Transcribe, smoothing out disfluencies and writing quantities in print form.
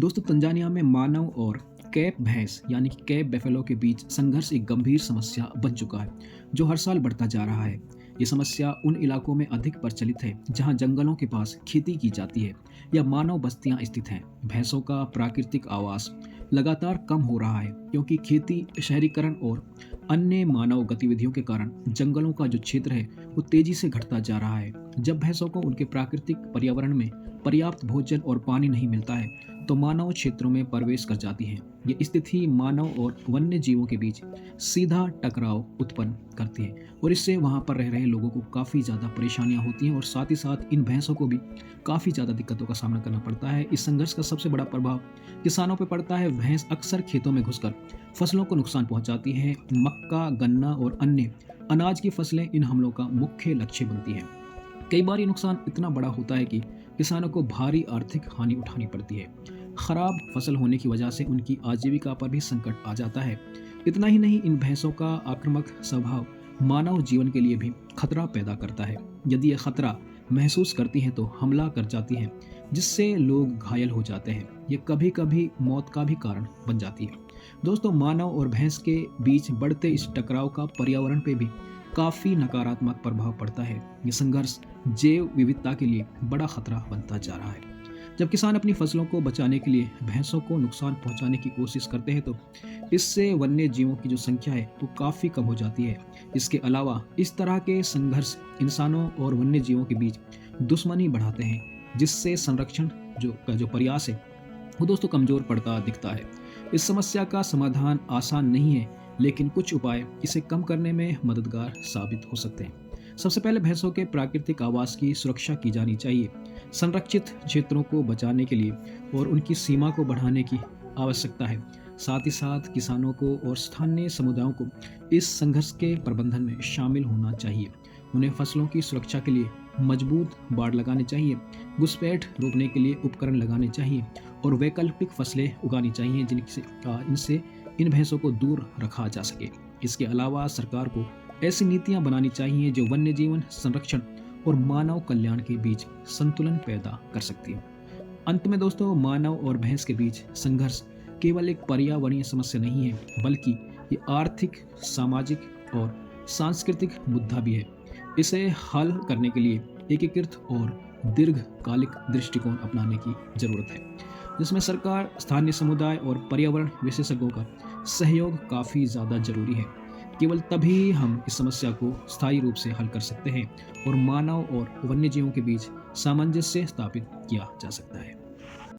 दोस्तों तंजानिया में मानव और कैप भैंस यानी कि कैप बेफेलो के बीच संघर्ष एक गंभीर समस्या बन चुका है जो हर साल बढ़ता जा रहा है। ये समस्या उन इलाकों में अधिक प्रचलित है जहां जंगलों के पास खेती की जाती है या मानव बस्तियां स्थित हैं। भैंसों का प्राकृतिक आवास लगातार कम हो रहा है क्योंकि खेती, शहरीकरण और अन्य मानव गतिविधियों के कारण जंगलों का जो क्षेत्र है वो तेजी से घटता जा रहा है। जब भैंसों को उनके प्राकृतिक पर्यावरण में पर्याप्त भोजन और पानी नहीं मिलता है तो मानव क्षेत्रों में प्रवेश कर जाती हैं। ये स्थिति मानव और वन्य जीवों के बीच सीधा टकराव उत्पन्न करती है और इससे वहाँ पर रह रहे लोगों को काफ़ी ज़्यादा परेशानियाँ होती हैं और साथ ही साथ इन भैंसों को भी काफ़ी ज़्यादा दिक्कतों का सामना करना पड़ता है। इस संघर्ष का सबसे बड़ा प्रभाव किसानों पर पड़ता है। भैंस अक्सर खेतों में घुसकर फसलों को नुकसान पहुँचाती है। मक्का, गन्ना और अन्य अनाज की फसलें इन हमलों का मुख्य लक्ष्य बनती हैं। कई बार ये नुकसान इतना बड़ा होता है कि किसानों को भारी आर्थिक हानि उठानी पड़ती है। खराब फसल होने की वजह से उनकी आजीविका पर भी संकट आ जाता है। इतना ही नहीं, इन भैंसों का आक्रामक स्वभाव मानव जीवन के लिए भी खतरा पैदा करता है। यदि ये खतरा महसूस करती हैं तो हमला कर जाती हैं जिससे लोग घायल हो जाते हैं। ये कभी कभी मौत का भी कारण बन जाती है। दोस्तों, मानव और भैंस के बीच बढ़ते इस टकराव का पर्यावरण पे भी काफ़ी नकारात्मक प्रभाव पड़ता है। ये संघर्ष जैव विविधता के लिए बड़ा खतरा बनता जा रहा है। जब किसान अपनी फसलों को बचाने के लिए भैंसों को नुकसान पहुंचाने की कोशिश करते हैं तो इससे वन्य जीवों की जो संख्या है वो काफ़ी कम हो जाती है। इसके अलावा इस तरह के संघर्ष इंसानों और वन्य जीवों के बीच दुश्मनी बढ़ाते हैं जिससे संरक्षण का जो प्रयास है वो दोस्तों कमज़ोर पड़ता दिखता है। इस समस्या का समाधान आसान नहीं है, लेकिन कुछ उपाय इसे कम करने में मददगार साबित हो सकते हैं। सबसे पहले भैंसों के प्राकृतिक आवास की सुरक्षा की जानी चाहिए। संरक्षित क्षेत्रों को बचाने के लिए और उनकी सीमा को बढ़ाने की आवश्यकता है। साथ ही साथ किसानों को और स्थानीय समुदायों को इस संघर्ष के प्रबंधन में शामिल होना चाहिए। उन्हें फसलों की सुरक्षा के लिए मजबूत बाड़ लगाने चाहिए, घुसपैठ रोकने के लिए उपकरण लगाने चाहिए और वैकल्पिक फसलें उगानी चाहिए इनसे इन भैंसों को दूर रखा जा सके। इसके अलावा सरकार को ऐसी नीतियां बनानी चाहिए जो वन्य जीवन संरक्षण और मानव कल्याण के बीच संतुलन पैदा कर सकती है। अंत में दोस्तों, मानव और भैंस के बीच संघर्ष केवल एक पर्यावरणीय समस्या नहीं है, बल्कि ये आर्थिक, सामाजिक और सांस्कृतिक मुद्दा भी है। इसे हल करने के लिए एकीकृत और दीर्घकालिक दृष्टिकोण अपनाने की जरूरत है, जिसमें सरकार, स्थानीय समुदाय और पर्यावरण विशेषज्ञों का सहयोग काफ़ी ज़्यादा जरूरी है। केवल तभी हम इस समस्या को स्थायी रूप से हल कर सकते हैं और मानव और वन्यजीवों के बीच सामंजस्य स्थापित किया जा सकता है।